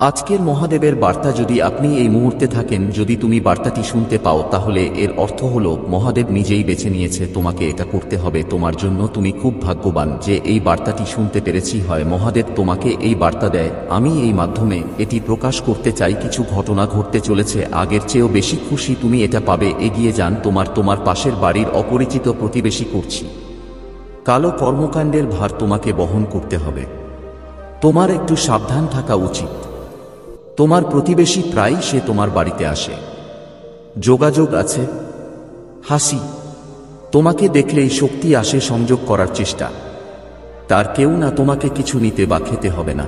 আজকের মহাদেবের বার্তা যদি আপনি এই মুহূর্তে থাকেন, যদি তুমি বার্তাটি শুনতে পাও, তাহলে এর অর্থ হলো মহাদেব নিজেই বেছে নিয়েছে তোমাকে এটা করতে হবে তোমার জন্য। তুমি খুব ভাগ্যবান যে এই বার্তাটি শুনতে পেরেছি। হয় মহাদেব তোমাকে এই বার্তা দেয়, আমি এই মাধ্যমে এটি প্রকাশ করতে চাই কিছু ঘটনা ঘটতে চলেছে, আগের চেয়েও বেশি খুশি তুমি এটা পাবে। এগিয়ে যান, তোমার পাশের বাড়ির অপরিচিত প্রতিবেশী করছি কালো কর্মকাণ্ডের ভার তোমাকে বহন করতে হবে। তোমার একটু সাবধান থাকা উচিত। তোমার প্রতিবেশী প্রায়ই সে তোমার বাড়িতে আসে, যোগাযোগ আছে, হাসি, তোমাকে দেখলেই শক্তি আসে, সংযোগ করার চেষ্টা। তার কেউ না তোমাকে কিছু নিতে বা খেতে হবে না,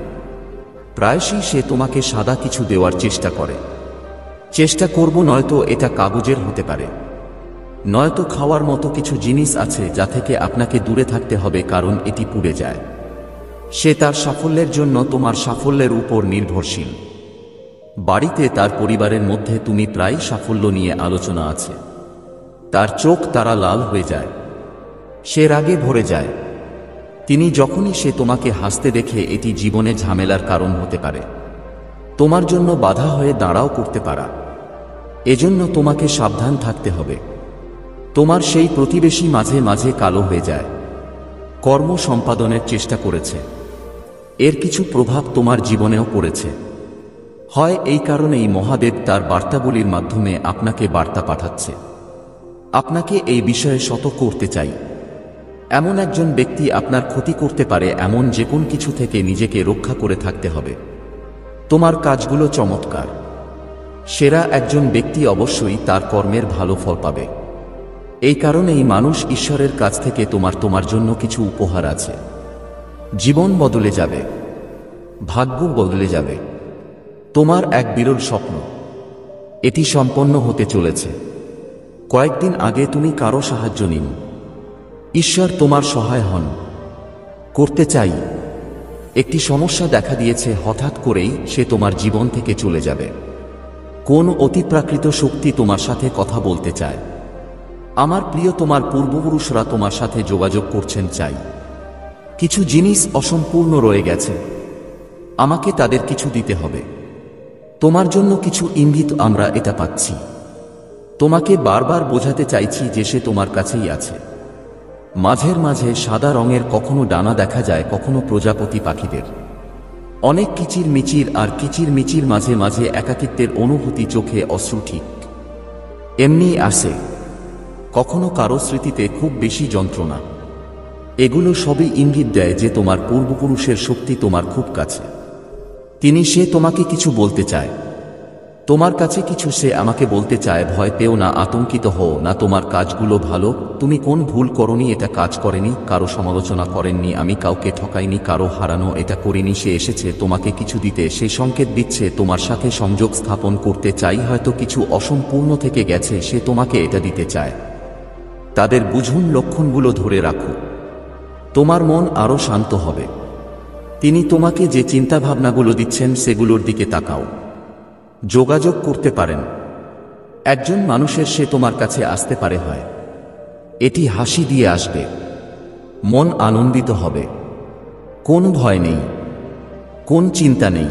প্রায়শই সে তোমাকে সাদা কিছু দেওয়ার চেষ্টা করে। চেষ্টা করব, নয়তো এটা কাগজের হতে পারে, নয়তো খাওয়ার মতো কিছু জিনিস আছে যা থেকে আপনাকে দূরে থাকতে হবে, কারণ এটি পুড়ে যায়। সে তার সাফল্যের জন্য তোমার সাফল্যের উপর নির্ভরশীল। বাড়িতে তার পরিবারের মধ্যে তুমি প্রায় সাফল্য নিয়ে আলোচনা আছে। তার চোখ তারা লাল হয়ে যায়, সে রাগে ভরে যায়। তিনি যখনই সে তোমাকে হাসতে দেখে, এটি জীবনে ঝামেলার কারণ হতে পারে, তোমার জন্য বাধা হয়ে দাঁড়াও করতে পারা। এজন্য তোমাকে সাবধান থাকতে হবে। তোমার সেই প্রতিবেশী মাঝে মাঝে কালো হয়ে যায়, কর্ম সম্পাদনের চেষ্টা করেছে, এর কিছু প্রভাব তোমার জীবনেও পড়েছে। হয় এই কারণেই মহাদেব তার বার্তাবলীর মাধ্যমে আপনাকে বার্তা পাঠাচ্ছে। আপনাকে এই বিষয়ে সতর্ক করতে চাই। এমন একজন ব্যক্তি আপনার ক্ষতি করতে পারে, এমন যে কোন কিছু থেকে নিজেকে রক্ষা করে থাকতে হবে। তোমার কাজগুলো চমৎকার, সেরা একজন ব্যক্তি অবশ্যই তার কর্মের ভালো ফল পাবে। এই কারণেই মানুষ ঈশ্বরের কাছ থেকে তোমার জন্য কিছু উপহার আছে। জীবন বদলে যাবে, ভাগ্য বদলে যাবে। তোমার এক বিরল স্বপ্ন, এটি সম্পন্ন হতে চলেছে। কয়েকদিন আগে তুমি কারো সাহায্য নিন, ঈশ্বর তোমার সহায় হন। করতে চাই, একটি সমস্যা দেখা দিয়েছে, হঠাৎ করেই সে তোমার জীবন থেকে চলে যাবে। কোন অতিপ্রাকৃত শক্তি তোমার সাথে কথা বলতে চায়। আমার প্রিয়, তোমার পূর্বপুরুষরা তোমার সাথে যোগাযোগ করছেন। চাই, কিছু জিনিস অসম্পূর্ণ রয়ে গেছে, আমাকে তাদের কিছু দিতে হবে। তোমার জন্য কিছু ইঙ্গিত আমরা এটা পাচ্ছি। তোমাকে বারবার বোঝাতে চাইছি যে সে তোমার কাছেই আছে। মাঝের মাঝে সাদা রঙের কখনো ডানা দেখা যায়, কখনো প্রজাপতি পাখিদের। অনেক কিচির মিচির, আর কিচির মিচির মাঝে মাঝে একাকিত্বের অনুভূতি, চোখে অশ্রু ঠিক এমনি আসে। কখনো কারো স্মৃতিতে খুব বেশি যন্ত্রণা। এগুলো সবই ইঙ্গিত দেয় যে তোমার পূর্বপুরুষের শক্তি তোমার খুব কাছে। সে তোমাকে কিছু বলতে চায়, তোমার কাছে কিছু সে আমাকে বলতে চায়। ভয় পেও না, আতঙ্কিত হও না, তোমার কাজগুলো ভালো। তুমি কোন ভুল করনি, এটা কাজ করেনি, কারো সমালোচনা করেননি, আমি কাউকে ঠকাইনি, কারো হারানো এটা করিনি। সে এসেছে তোমাকে কিছু দিতে, সে সংকেত দিচ্ছে তোমার সাথে সংযোগ স্থাপন করতে চাই। হয়তো কিছু অসম্পূর্ণ থেকে গেছে, সে তোমাকে এটা দিতে চায়। তাদের বুঝুন, লক্ষণগুলো ধরে রাখো, তোমার মন আরো শান্ত হবে। তিনি তোমাকে যে চিন্তাভাবনাগুলো দিচ্ছেন সেগুলোর দিকে তাকাও। যোগাযোগ করতে পারেন একজন মানুষের, সে তোমার কাছে আসতে পারে। হয় এটি হাসি দিয়ে আসবে, মন আনন্দিত হবে, কোন ভয় নেই, কোন চিন্তা নেই,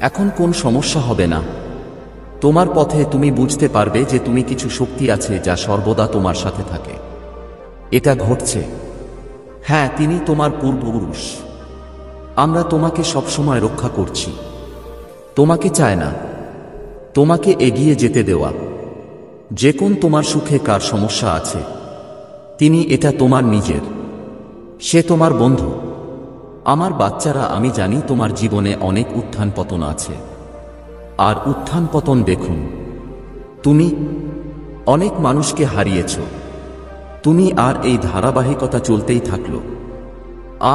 এখন কোন সমস্যা হবে না। তোমার পথে তুমি বুঝতে পারবে যে তুমি কিছু শক্তি আছে যা সর্বদা তোমার সাথে থাকে। এটা ঘটছে। হ্যাঁ, তিনি তোমার পূর্বপুরুষ। আমরা তোমাকে সবসময় রক্ষা করছি। তোমাকে চায় না তোমাকে এগিয়ে যেতে দেওয়া। যে কোন তোমার সুখে কার সমস্যা আছে, তিনি এটা তোমার নিজের, সে তোমার বন্ধু। আমার বাচ্চারা, আমি জানি তোমার জীবনে অনেক উত্থান পতন আছে, আর উত্থান পতন দেখুন। তুমি অনেক মানুষকে হারিয়েছ, তুমি আর এই ধারাবাহিকতা চলতেই থাকলো।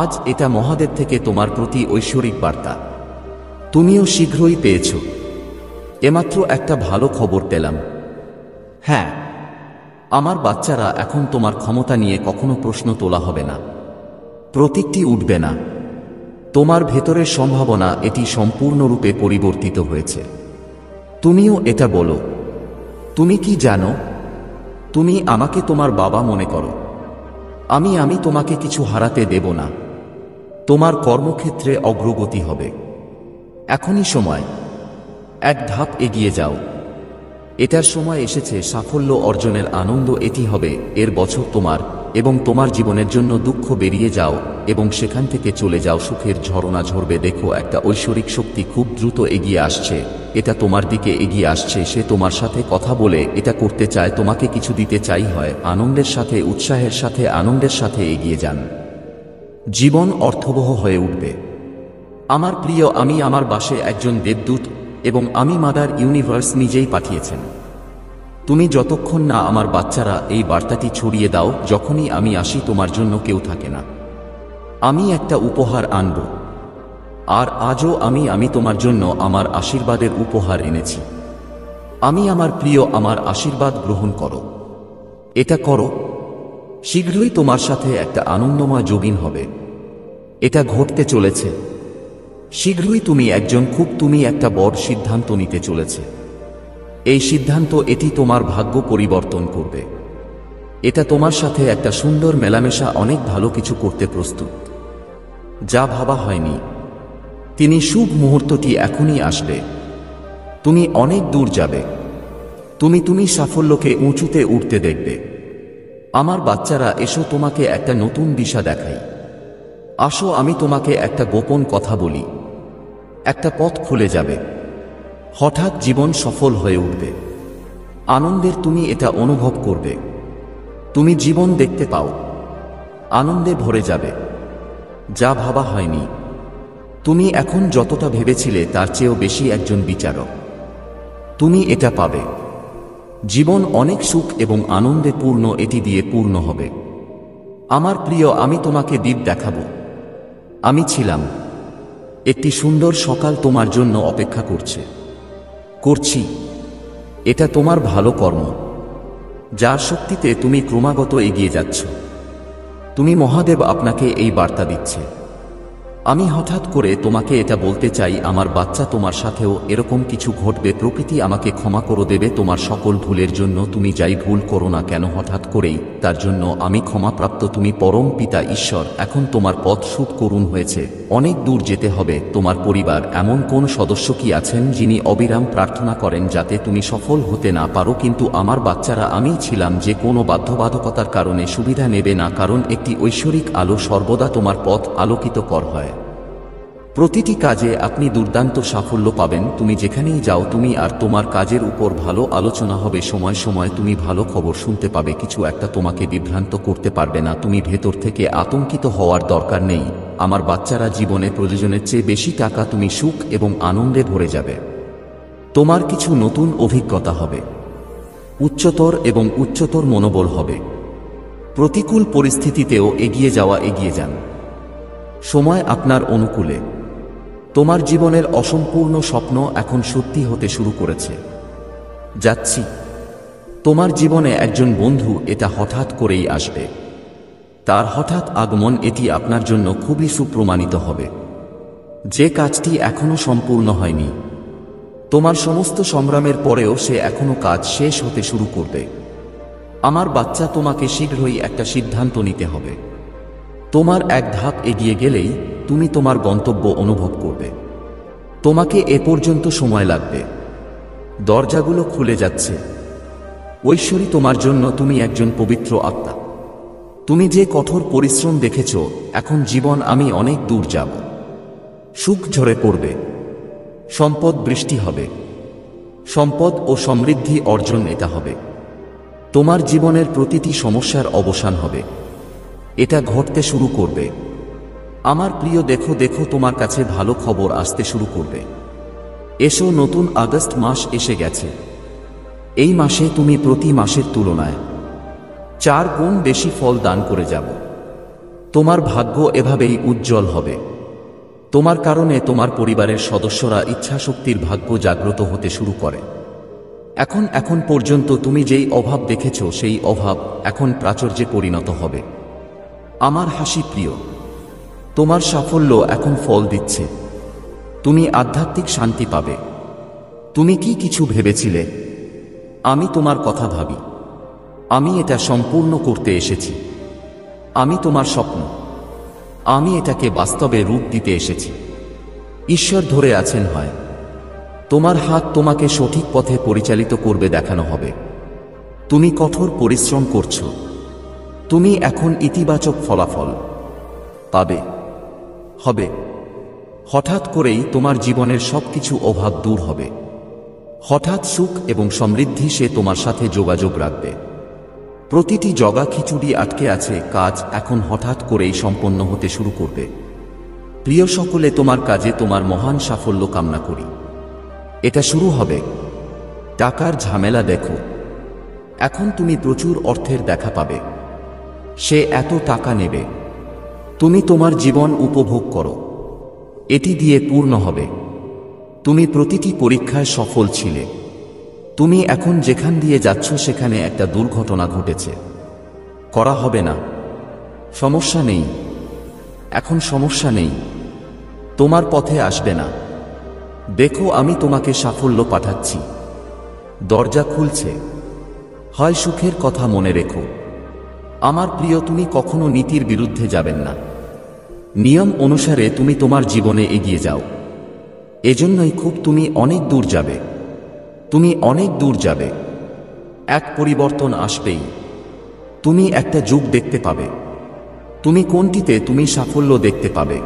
আজ এটা মহাদেব থেকে তোমার প্রতি ঐশ্বরিক বার্তা, তুমিও শীঘ্রই পেয়েছ। এমাত্র একটা ভালো খবর পেলাম। হ্যাঁ, আমার বাচ্চারা, এখন তোমার ক্ষমতা নিয়ে কখনো প্রশ্ন তোলা হবে না, প্রতীকটি উঠবে না। তোমার ভেতরের সম্ভাবনা, এটি সম্পূর্ণরূপে পরিবর্তিত হয়েছে। তুমিও এটা বলো। তুমি কি জানো, তুমি আমাকে তোমার বাবা মনে করো। আমি তোমাকে কিছু হারাতে দেব না। তোমার কর্মক্ষেত্রে অগ্রগতি হবে, এখনই সময়, এক ধাপ এগিয়ে যাও। এটার সময় এসেছে সাফল্য অর্জনের। আনন্দ এটি হবে এর বছর তোমার, এবং তোমার জীবনের জন্য দুঃখ বেরিয়ে যাও এবং সেখান থেকে চলে যাও। সুখের ঝরনা ঝরবে। দেখো, একটা ঐশ্বরিক শক্তি খুব দ্রুত এগিয়ে আসছে। এটা তোমার দিকে এগিয়ে আসছে। সে তোমার সাথে কথা বলে এটা করতে চায়, তোমাকে কিছু দিতে চাই। হয় আনন্দের সাথে, উৎসাহের সাথে, আনন্দের সাথে এগিয়ে যান। জীবন অর্থবহ হয়ে উঠবে। আমার প্রিয়, আমি আমার বাসে একজন দেবদূত, এবং আমি মাদার ইউনিভার্স নিজেই পাঠিয়েছেন। তুমি যতক্ষণ না আমার বাচ্চারা এই বার্তাটি ছড়িয়ে দাও, যখনই আমি আসি তোমার জন্য কেউ থাকে না। আমি একটা উপহার আনব, আর আজও আমি তোমার জন্য আমার আশীর্বাদের উপহার এনেছি। আমি আমার প্রিয়, আমার আশীর্বাদ গ্রহণ করো। এটা করো। শীঘ্রই তোমার সাথে একটা আনন্দময় যোগিন হবে। এটা ঘটতে চলেছে। শীঘ্রই তুমি একটা বড় সিদ্ধান্ত নিতে চলেছে। এই সিদ্ধান্ত এটি তোমার ভাগ্য পরিবর্তন করবে। এটা তোমার সাথে একটা সুন্দর মেলামেশা, অনেক ভালো কিছু করতে প্রস্তুত, যা ভাবা হয়নি। তিনি শুভ মুহূর্তটি এখনই আসবে। তুমি অনেক দূর যাবে। তুমি সাফল্যকে উঁচুতে উঠতে দেখবে। আমার বাচ্চারা, এসো তোমাকে একটা নতুন দিশা দেখাই। আসো, আমি তোমাকে একটা গোপন কথা বলি। একটা পথ খুলে যাবে। হঠাৎ জীবন সফল হয়ে উঠবে। আনন্দের তুমি এটা অনুভব করবে। তুমি জীবন দেখতে পাও। আনন্দে ভরে যাবে, যা ভাবা হয়নি। তুমি এখন যতটা ভেবেছিলে তার চেয়েও বেশি একজন বিচারক। তুমি এটা পাবে। জীবন অনেক সুখ এবং আনন্দে পূর্ণ, এটি দিয়ে পূর্ণ হবে। আমার প্রিয়, আমি তোমাকে দ্বীপ দেখাবো। আমি ছিলাম। একটি সুন্দর সকাল তোমার জন্য অপেক্ষা করছি। এটা তোমার ভালো কর্ম, যার শক্তিতে তুমি ক্রমাগত এগিয়ে যাচ্ছ। তুমি মহাদেব আপনাকে এই বার্তা দিচ্ছে। আমি হঠাৎ করে তোমাকে এটা বলতে চাই, আমার বাচ্চা, তোমার সাথেও এরকম কিছু ঘটবে। প্রকৃতি আমাকে ক্ষমা করে দেবে তোমার সকল ভুলের জন্য। তুমি যাই ভুল করো না কেন হঠাৎ করেই, তার জন্য আমি ক্ষমাপ্রাপ্ত। তুমি পরম পিতা ঈশ্বর। এখন তোমার পথ শুভ করুণ হয়েছে। অনেক দূর যেতে হবে। তোমার পরিবার, এমন কোন সদস্য কি আছেন যিনি অবিরাম প্রার্থনা করেন যাতে তুমি সফল হতে না পারো? কিন্তু আমার বাচ্চারা, আমিই ছিলাম যে কোনো বাধ্যবাধকতার কারণে সুবিধা নেবে না, কারণ একটি ঐশ্বরিক আলো সর্বদা তোমার পথ আলোকিত কর হয়। প্রতিটি কাজে আপনি দুর্দান্ত সাফল্য পাবেন। তুমি যেখানেই যাও, তুমি আর তোমার কাজের উপর ভালো আলোচনা হবে। সময় সময় তুমি ভালো খবর শুনতে পাবে। কিছু একটা তোমাকে বিভ্রান্ত করতে পারবে না। তুমি ভেতর থেকে আতঙ্কিত হওয়ার দরকার নেই। আমার বাচ্চারা, জীবনে প্রয়োজনের চেয়ে বেশি টাকা, তুমি সুখ এবং আনন্দে ভরে যাবে। তোমার কিছু নতুন অভিজ্ঞতা হবে। উচ্চতর মনোবল হবে। প্রতিকূল পরিস্থিতিতেও এগিয়ে যান। সময় আপনার অনুকূলে। তোমার জীবনের অসম্পূর্ণ স্বপ্ন এখন সত্যি হতে শুরু করেছে। যাচ্ছি। তোমার জীবনে একজন বন্ধু, এটা হঠাৎ করেই আসবে। তার হঠাৎ আগমন, এটি আপনার জন্য খুবই সুপ্রমাণিত হবে। যে কাজটি এখনো সম্পূর্ণ হয়নি, তোমার সমস্ত সংগ্রামের পরেও সে এখনো কাজ শেষ হতে শুরু করবে। আমার বাচ্চা, তোমাকে শীঘ্রই একটা সিদ্ধান্ত নিতে হবে। তোমার এক ধাপ এগিয়ে গেলেই তুমি তোমার গন্তব্য অনুভব করবে। তোমাকে এ পর্যন্ত সময় লাগবে। দরজাগুলো খুলে যাচ্ছে। ঐশ্বরী তোমার জন্য। তুমি একজন পবিত্র আত্মা। তুমি যে কঠোর পরিশ্রম দেখেছ, এখন জীবন আমি অনেক দূর যাব। সুখ ঝরে পড়বে। সম্পদ বৃষ্টি হবে। সম্পদ ও সমৃদ্ধি অর্জন এটা হবে। তোমার জীবনের প্রতিটি সমস্যার অবসান হবে। এটা ঘটতে শুরু করবে। আমার প্রিয়, দেখো তোমার কাছে ভালো খবর আসতে শুরু করবে। এসো, নতুন আগস্ট মাস এসে গেছে। এই মাসে তুমি প্রতি মাসের তুলনায় 4 গুণ বেশি ফল দান করে যাব। তোমার ভাগ্য এভাবেই উজ্জ্বল হবে। তোমার কারণে তোমার পরিবারের সদস্যরা ইচ্ছাশক্তির ভাগ্য জাগ্রত হতে শুরু করে। এখন পর্যন্ত তুমি যেই অভাব দেখেছ, সেই অভাব এখন প্রাচুর্যে পরিণত হবে। আমার হাসি প্রিয়, তোমার সাফল্য এখন ফল দিচ্ছে। তুমি আধ্যাত্মিক শান্তি পাবে। তুমি কি কিছু ভেবেছিলে? আমি তোমার কথা ভাবি। আমি এটা সম্পূর্ণ করতে এসেছি। আমি তোমার স্বপ্ন। আমি এটাকে বাস্তবে রূপ দিতে এসেছি। ঈশ্বর ধরে আছেন হয়। তোমার হাত তোমাকে সঠিক পথে পরিচালিত করবে দেখানো হবে। তুমি কঠোর পরিশ্রম করছো। তুমি এখন ইতিবাচক ফলাফল পাবে। হবে। হঠাৎ করেই তোমার জীবনের সবকিছু অভাব দূর হবে। হঠাৎ সুখ এবং সমৃদ্ধি সে তোমার সাথে যোগাযোগ রাখবে। প্রতিটি জগা খিচুড়ি আটকে আছে কাজ এখন হঠাৎ করেই সম্পন্ন হতে শুরু করবে। প্রিয় সকলে, তোমার কাজে তোমার মহান সাফল্য কামনা করি। এটা শুরু হবে। টাকার ঝামেলা দেখো। এখন তুমি প্রচুর অর্থের দেখা পাবে। সে এত টাকা নেবে। তুমি তোমার জীবন উপভোগ করো। এটি দিয়ে পূর্ণ হবে। তুমি প্রতিটি পরীক্ষায় সফল ছিলে। তুমি এখন যেখান দিয়ে যাচ্ছ সেখানে একটা দুর্ঘটনা ঘটেছে। করা হবে না। সমস্যা নেই। এখন সমস্যা নেই। তোমার পথে আসবে না। দেখো, আমি তোমাকে সাফল্য পাঠাচ্ছি। দরজা খুলছে। হয় সুখের কথা মনে রেখো। আমার প্রিয়, তুমি কখনো নীতির বিরুদ্ধে যাবেন না। নিয়ম অনুসারে তুমি তোমার জীবনে এগিয়ে যাও। এজন্যই তুমি অনেক দূর যাবে। তুমি অনেক দূর যাবে। এক পরিবর্তন আসবেই। তুমি একটা যুগ দেখতে পাবে। তুমি কোনটিতে তুমি সাফল্য দেখতে পাবে।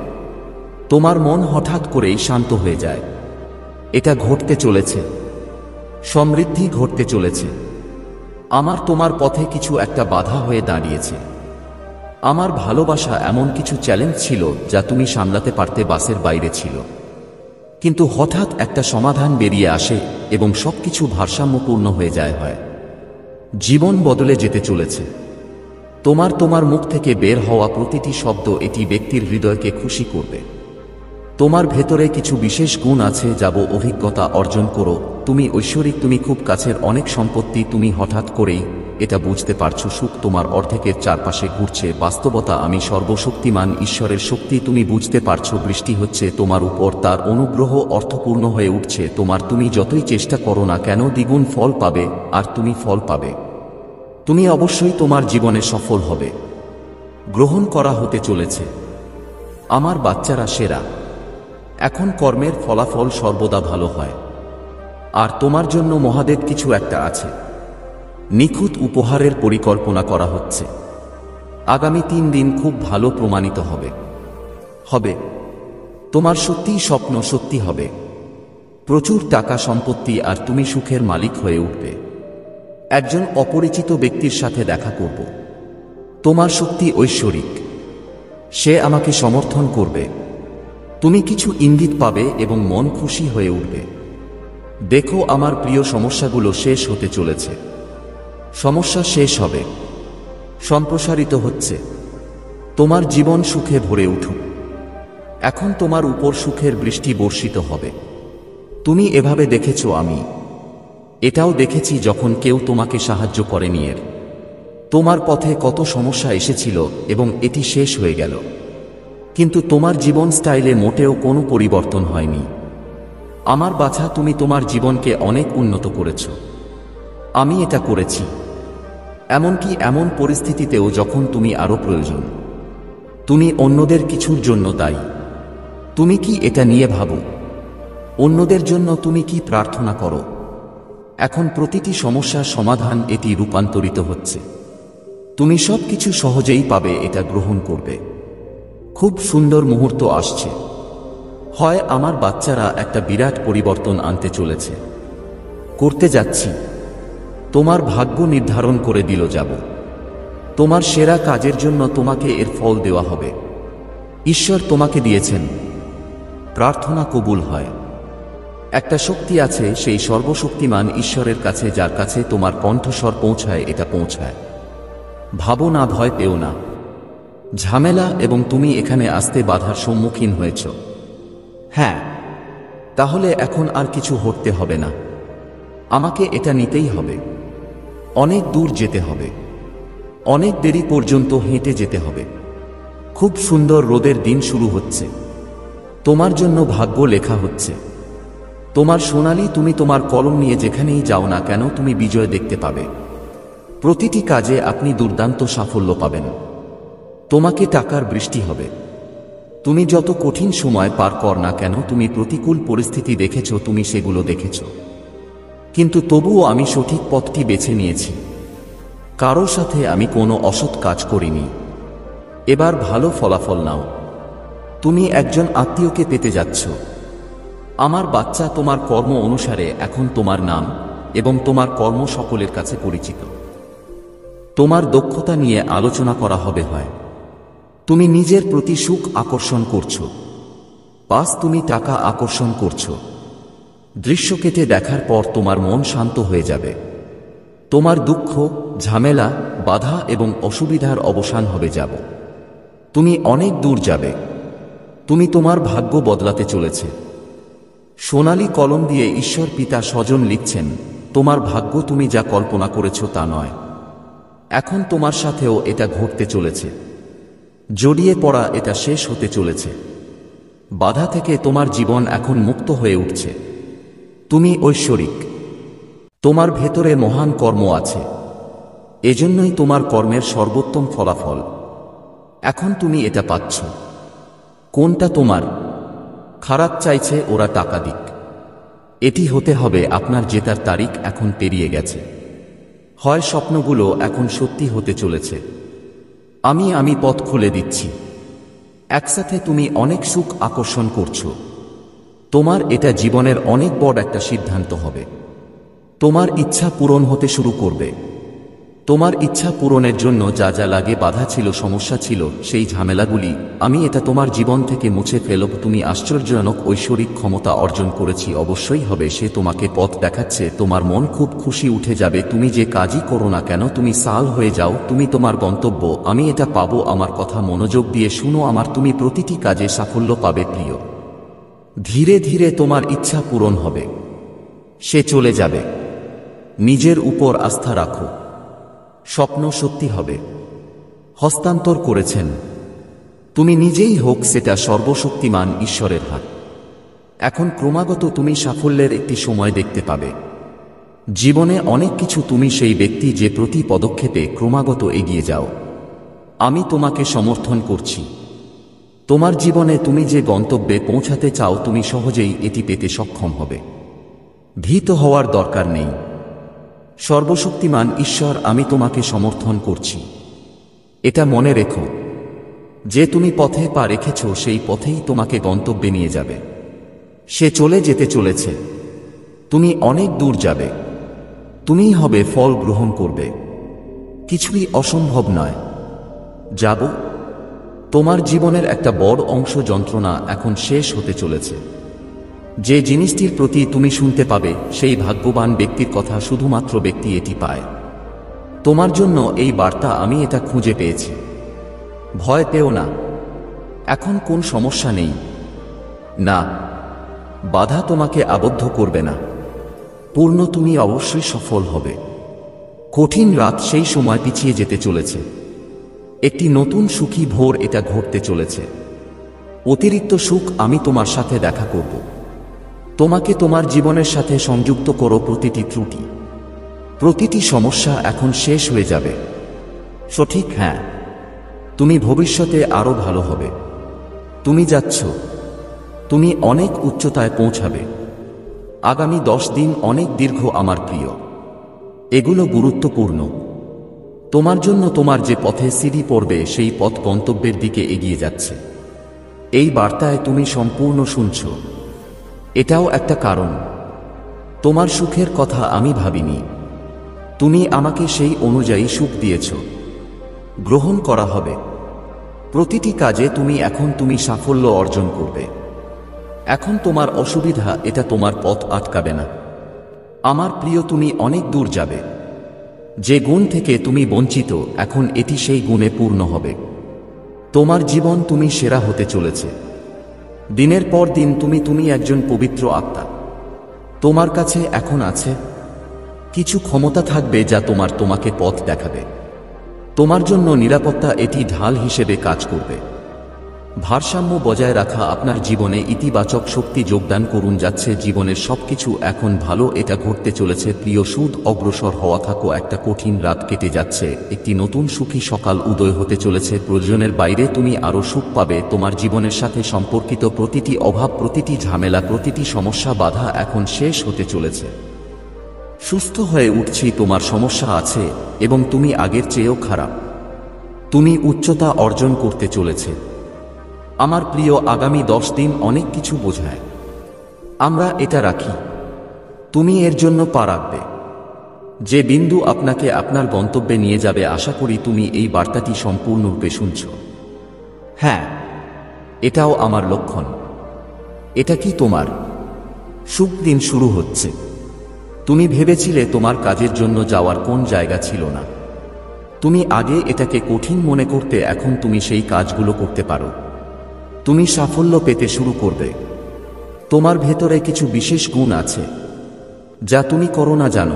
তোমার মন হঠাৎ করেই শান্ত হয়ে যায়। এটা ঘটতে চলেছে। সমৃদ্ধি ঘটতে চলেছে। আমার তোমার পথে কিছু একটা বাধা হয়ে দাঁড়িয়েছে। আমার ভালোবাসা এমন কিছু চ্যালেঞ্জ ছিল যা তুমি সামলাতে পারতে, বাসের বাইরে ছিল। কিন্তু হঠাৎ একটা সমাধান বেরিয়ে আসে এবং সবকিছু ভারসাম্যপূর্ণ হয়ে যায়। হয় জীবন বদলে যেতে চলেছে। তোমার মুখ থেকে বের হওয়া প্রতিটি শব্দ এটি ব্যক্তির হৃদয়কে খুশি করবে। তোমার ভেতরে কিছু বিশেষ গুণ আছে, যাব অভিজ্ঞতা অর্জন করো। তুমি ঐশ্বরিক, তুমি খুব কাছের অনেক সম্পত্তি। তুমি হঠাৎ করেই এটা বুঝতে পারছো, সুখ তোমার অর্ধেকের চারপাশে ঘুরছে। বাস্তবতা, আমি সর্বশক্তিমান ঈশ্বরের শক্তি। তুমি বুঝতে পারছো বৃষ্টি হচ্ছে তোমার উপর, তার অনুগ্রহ অর্থপূর্ণ হয়ে উঠছে। তুমি যতই চেষ্টা করো না কেন দ্বিগুণ ফল পাবে, আর তুমি ফল পাবে। তুমি অবশ্যই তোমার জীবনে সফল হবে। গ্রহণ করা হতে চলেছে। আমার বাচ্চারা সেরা। এখন কর্মের ফলাফল সর্বদা ভালো হয়। আর তোমার জন্য মহাদেব কিছু একটা আছে। নিখুঁত উপহারের পরিকল্পনা করা হচ্ছে। আগামী 3 দিন খুব ভালো প্রমাণিত হবে। হবে। তোমার সত্যিই স্বপ্ন সত্যি হবে। প্রচুর টাকা সম্পত্তি, আর তুমি সুখের মালিক হয়ে উঠবে। একজন অপরিচিত ব্যক্তির সাথে দেখা করব। তোমার শক্তি ঐশ্বরিক। সে আমাকে সমর্থন করবে। তুমি কিছু ইঙ্গিত পাবে এবং মন খুশি হয়ে উঠবে। দেখো, আমার প্রিয়, সমস্যাগুলো শেষ হতে চলেছে। সমস্যা শেষ হবে। সম্প্রসারিত হচ্ছে। তোমার জীবন সুখে ভরে উঠুক। এখন তোমার উপর সুখের বৃষ্টি বর্ষিত হবে। তুমি এভাবে দেখেছো, আমি এটাও দেখেছি যখন কেউ তোমাকে সাহায্য করেনি। তোমার পথে কত সমস্যা এসেছিল এবং এটি শেষ হয়ে গেল। কিন্তু তোমার জীবন স্টাইলে মোটেও কোনো পরিবর্তন হয়নি। আমার বাছা, তুমি তোমার জীবনকে অনেক উন্নত করেছ। আমি এটা করেছি। এমনকি এমন পরিস্থিতিতেও যখন তুমি আরো প্রয়োজন। তুমি অন্যদের কিছুর জন্য দায়ী। তুমি কি এটা নিয়ে ভাবো? অন্যদের জন্য তুমি কি প্রার্থনা করো? এখন প্রতিটি সমস্যার সমাধান এটি রূপান্তরিত হচ্ছে। তুমি সবকিছু সহজেই পাবে, এটা গ্রহণ করবে। খুব সুন্দর মুহূর্ত আসছে। হয় আমার বাচ্চারা একটা বিরাট পরিবর্তন আনতে চলেছে। করতে যাচ্ছি। তোমার ভাগ্য নির্ধারণ করে দিল যাব। তোমার সেরা কাজের জন্য তোমাকে এর ফল দেওয়া হবে। ঈশ্বর তোমাকে দিয়েছেন। প্রার্থনা কবুল হয়। একটা শক্তি আছে, সেই সর্বশক্তিমান ঈশ্বরের কাছে, যার কাছে তোমার কণ্ঠস্বর পৌঁছায়, এটা পৌঁছায়। ভাবো না, ভয় পেও না। ঝামেলা এবং তুমি এখানে আসতে বাধার সম্মুখীন হয়েছ। হ্যাঁ, তাহলে এখন আর কিছু হতে হবে না। আমাকে এটা নিতেই হবে। অনেক দূর যেতে হবে। অনেক দেরি পর্যন্ত হেঁটে যেতে হবে। খুব সুন্দর রোদের দিন শুরু হচ্ছে। তোমার জন্য ভাগ্য লেখা হচ্ছে। তোমার সোনালি, তুমি তোমার কলম নিয়ে যেখানেই যাও না কেন তুমি বিজয় দেখতে পাবে। প্রতিটি কাজে আপনি দুর্দান্ত সাফল্য পাবেন। তোমাকে টাকার বৃষ্টি হবে। তুমি যত কঠিন সময় পার কর না কেন, তুমি প্রতিকূল পরিস্থিতি দেখেছ, তুমি সেগুলো দেখেছ, কিন্তু তবুও আমি সঠিক পথটি বেছে নিয়েছি। কারো সাথে আমি কোনো অসৎ কাজ করিনি। এবার ভালো ফলাফল নাও। তুমি একজন আত্মীয়কে পেতে যাচ্ছ। আমার বাচ্চা, তোমার কর্ম অনুসারে এখন তোমার নাম এবং তোমার কর্ম সকলের কাছে পরিচিত। তোমার দক্ষতা নিয়ে আলোচনা করা হবে। হয় তুমি নিজের প্রতি সুখ আকর্ষণ করছো, পাস তুমি টাকা আকর্ষণ করছো। দৃশ্য কেটে দেখার পর তোমার মন শান্ত হয়ে যাবে। তোমার দুঃখ, ঝামেলা, বাধা এবং অসুবিধার অবসান হবে। যাব তুমি অনেক দূর যাবে। তুমি তোমার ভাগ্য বদলাতে চলেছে। সোনালী কলম দিয়ে ঈশ্বর পিতা স্বজন লিখছেন, তোমার ভাগ্য তুমি যা কল্পনা করেছ তা নয়। এখন তোমার সাথেও এটা ঘটতে চলেছে। জড়িয়ে পড়া এটা শেষ হতে চলেছে। বাধা থেকে তোমার জীবন এখন মুক্ত হয়ে উঠছে। তুমি ঐশ্বরিক। তোমার ভেতরে মহান কর্ম আছে। এজন্যই তোমার কর্মের সর্বোত্তম ফলাফল। এখন তুমি এটা পাচ্ছ। কোনটা তোমার? খারাপ চাইছে ওরা টাকা দিক। এটি হতে হবে। আপনার জেতার তারিখ এখন পেরিয়ে গেছে। হয় স্বপ্নগুলো এখন সত্যি হতে চলেছে। আমি পথ খুলে দিচ্ছি। একসাথে তুমি অনেক সুখ আকর্ষণ করছো। তোমার এটা জীবনের অনেক বড় একটা সিদ্ধান্ত হবে। তোমার ইচ্ছা পূরণ হতে শুরু করবে। তোমার ইচ্ছা পূরণের জন্য যা যা লাগে, বাধা ছিল, সমস্যা ছিল, সেই ঝামেলাগুলি আমি এটা তোমার জীবন থেকে মুছে ফেলব। তুমি আশ্চর্যজনক ঐশ্বরিক ক্ষমতা অর্জন করেছি। অবশ্যই হবে। সে তোমাকে পথ দেখাচ্ছে। তোমার মন খুব খুশি উঠে যাবে। তুমি যে কাজই করো না কেন, তুমি সাল হয়ে যাও। তুমি তোমার গন্তব্য, আমি এটা পাবো। আমার কথা মনোযোগ দিয়ে শুনো। তুমি প্রতিটি কাজে সাফল্য পাবে প্রিয়। ধীরে ধীরে তোমার ইচ্ছা পূরণ হবে। সে চলে যাবে। নিজের উপর আস্থা রাখো। স্বপ্ন সত্যি হবে। হস্তান্তর করেছেন তুমি নিজেই হোক, সেটা সর্বশক্তিমান ঈশ্বরের হাত। এখন ক্রমাগত তুমি সাফল্যের একটি সময় দেখতে পাবে। জীবনে অনেক কিছু। তুমি সেই ব্যক্তি যে প্রতি পদক্ষেপে ক্রমাগত এগিয়ে যাও। আমি তোমাকে সমর্থন করছি। তোমার জীবনে তুমি যে গন্তব্যে পৌঁছাতে চাও, তুমি সহজেই এটি পেতে সক্ষম হবে। ভীত হওয়ার দরকার নেই। সর্বশক্তিমান ঈশ্বর, আমি তোমাকে সমর্থন করছি। এটা মনে রেখো, যে তুমি পথে পা রেখেছ সেই পথেই তোমাকে গন্তব্যে নিয়ে যাবে। সে চলে যেতে চলেছে। তুমি অনেক দূর যাবে। তুমিই হবে ফল গ্রহণ করবে। কিছুই অসম্ভব নয়। যাব। তোমার জীবনের একটা বড় অংশ যন্ত্রণা এখন শেষ হতে চলেছে। যে জিনিসটির প্রতি তুমি শুনতে পাবে, সেই ভাগ্যবান ব্যক্তির কথা শুধুমাত্র ব্যক্তি এটি পায়। তোমার জন্য এই বার্তা, আমি এটা খুঁজে পেয়েছি। ভয় পেও না। এখন কোন সমস্যা নেই। না, বাধা তোমাকে আবদ্ধ করবে না। পূর্ণ তুমি অবশ্যই সফল হবে। কঠিন রাত সেই সময় পিছিয়ে যেতে চলেছে। একটি নতুন সুখী ভোর এটা ঘটতে চলেছে। অতিরিক্ত সুখ আমি তোমার সাথে দেখা করব। তোমাকে তোমার জীবনের সাথে সংযুক্ত করো। প্রতিটি ত্রুটি, প্রতিটি সমস্যা এখন শেষ হয়ে যাবে। সঠিক? হ্যাঁ। তুমি ভবিষ্যতে আরো ভালো হবে। তুমি যাচ্ছ। তুমি অনেক উচ্চতায় পৌঁছাবে। আগামী 10 দিন অনেক দীর্ঘ আমার প্রিয়। এগুলো গুরুত্বপূর্ণ তোমার জন্য। তোমার যে পথে সিঁড়ি পড়বে, সেই পথ গন্তব্যের দিকে এগিয়ে যাচ্ছে। এই বার্তায় তুমি সম্পূর্ণ শুনছ। এটাও একটা কারণ। তোমার সুখের কথা আমি ভাবিনি। তুমি আমাকে সেই অনুযায়ী সুখ দিয়েছ। গ্রহণ করা হবে। প্রতিটি কাজে তুমি সাফল্য অর্জন করবে। এখন তোমার অসুবিধা, এটা তোমার পথ আটকাবে না। আমার প্রিয়, তুমি অনেক দূর যাবে। যে গুণ থেকে তুমি বঞ্চিত, এখন এটি সেই গুণে পূর্ণ হবে। তোমার জীবন তুমি সেরা হতে চলেছে। দিনের পর দিন তুমি একজন পবিত্র আত্মা। তোমার কাছে এখন আছে কিছু ক্ষমতা থাকবে যা তোমাকে পথ দেখাবে। তোমার জন্য নিরাপত্তা এটি ঢাল হিসেবে কাজ করবে। ভারসাম্য বজায় রাখা আপনার জীবনে ইতিবাচক শক্তি যোগদান করুন যাচ্ছে জীবনের সবকিছু এখন ভালো এটা ঘটতে চলেছে প্রিয় সুদ অগ্রসর হওয়া থাকো একটা কঠিন রাত কেটে যাচ্ছে একটি নতুন সুখী সকাল উদয় হতে চলেছে প্রয়োজনের বাইরে তুমি আরও সুখ পাবে তোমার জীবনের সাথে সম্পর্কিত প্রতিটি অভাব প্রতিটি ঝামেলা প্রতিটি সমস্যা বাধা এখন শেষ হতে চলেছে সুস্থ হয়ে উঠছি তোমার সমস্যা আছে এবং তুমি আগের চেয়েও খারাপ তুমি উচ্চতা অর্জন করতে চলেছে আমার প্রিয় আগামী 10 দিন অনেক কিছু বোঝায় আমরা এটা রাখি তুমি এর জন্য পা রাখবে যে বিন্দু আপনাকে আপনার গন্তব্যে নিয়ে যাবে আশা করি তুমি এই বার্তাটি সম্পূর্ণরূপে শুনছ হ্যাঁ এটাও আমার লক্ষণ এটা কি তোমার সুখ দিন শুরু হচ্ছে তুমি ভেবেছিলে তোমার কাজের জন্য যাওয়ার কোন জায়গা ছিল না তুমি আগে এটাকে কঠিন মনে করতে এখন তুমি সেই কাজগুলো করতে পারো তুমি সাফল্য পেতে শুরু করবে তোমার ভেতরে কিছু বিশেষ গুণ আছে যা তুমি করো না জানো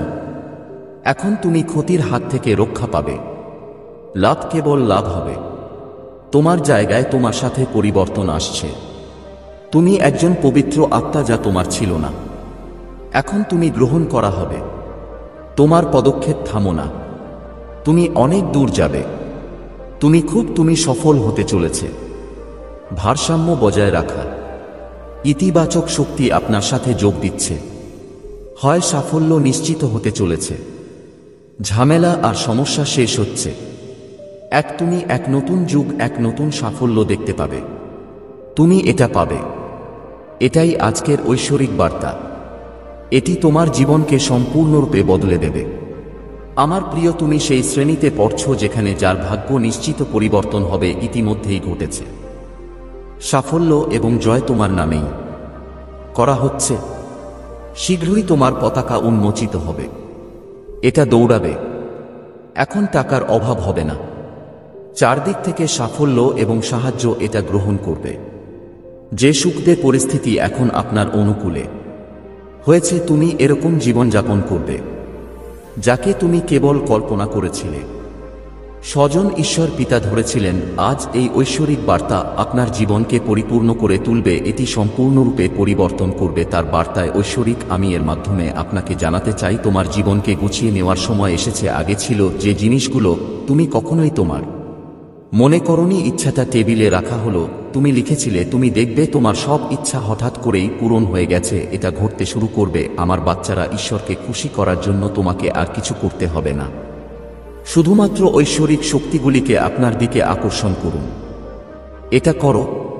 এখন তুমি ক্ষতির হাত থেকে রক্ষা পাবে লাভ কেবল লাভ হবে তোমার জায়গায় তোমার সাথে পরিবর্তন আসছে তুমি একজন পবিত্র আত্মা যা তোমার ছিল না এখন তুমি গ্রহণ করা হবে তোমার পদক্ষেপ থামো না তুমি অনেক দূর যাবে তুমি সফল হতে চলেছে ভারসাম্য বজায় রাখা ইতিবাচক শক্তি আপনার সাথে যোগ দিচ্ছে হয় সাফল্য নিশ্চিত হতে চলেছে ঝামেলা আর সমস্যা শেষ হচ্ছে তুমি এক নতুন যুগ এক নতুন সাফল্য দেখতে পাবে তুমি এটা পাবে এটাই আজকের ঐশ্বরিক বার্তা এটি তোমার জীবনকে সম্পূর্ণরূপে বদলে দেবে আমার প্রিয় তুমি সেই শ্রেণীতে পড়ছ যেখানে যার ভাগ্য নিশ্চিত পরিবর্তন হবে ইতিমধ্যেই ঘটেছে সাফল্য এবং জয় তোমার নামেই করা হচ্ছে শীঘ্রই তোমার পতাকা উন্মোচিত হবে এটা দৌড়াবে এখন টাকার অভাব হবে না চারদিক থেকে সাফল্য এবং সাহায্য এটা গ্রহণ করবে যে সুখদের পরিস্থিতি এখন আপনার অনুকূলে হয়েছে তুমি এরকম জীবনযাপন করবে যাকে তুমি কেবল কল্পনা করেছিলে স্বজন ঈশ্বর পিতা ধরেছিলেন আজ এই ঐশ্বরিক বার্তা আপনার জীবনকে পরিপূর্ণ করে তুলবে এটি সম্পূর্ণরূপে পরিবর্তন করবে তার বার্তায় ঐশ্বরিক আমি এর মাধ্যমে আপনাকে জানাতে চাই তোমার জীবনকে গুছিয়ে নেওয়ার সময় এসেছে আগে ছিল যে জিনিসগুলো তুমি কখনোই তোমার মনে করনি ইচ্ছাটা টেবিলে রাখা হলো তুমি লিখেছিলে তুমি দেখবে তোমার সব ইচ্ছা হঠাৎ করেই পূরণ হয়ে গেছে এটা ঘটতে শুরু করবে আমার বাচ্চারা ঈশ্বরকে খুশি করার জন্য তোমাকে আর কিছু করতে হবে না শুধুমাত্র ঐশ্বরিক শক্তিগুলিকে আপনার দিকে আকর্ষণ করুন এটা করো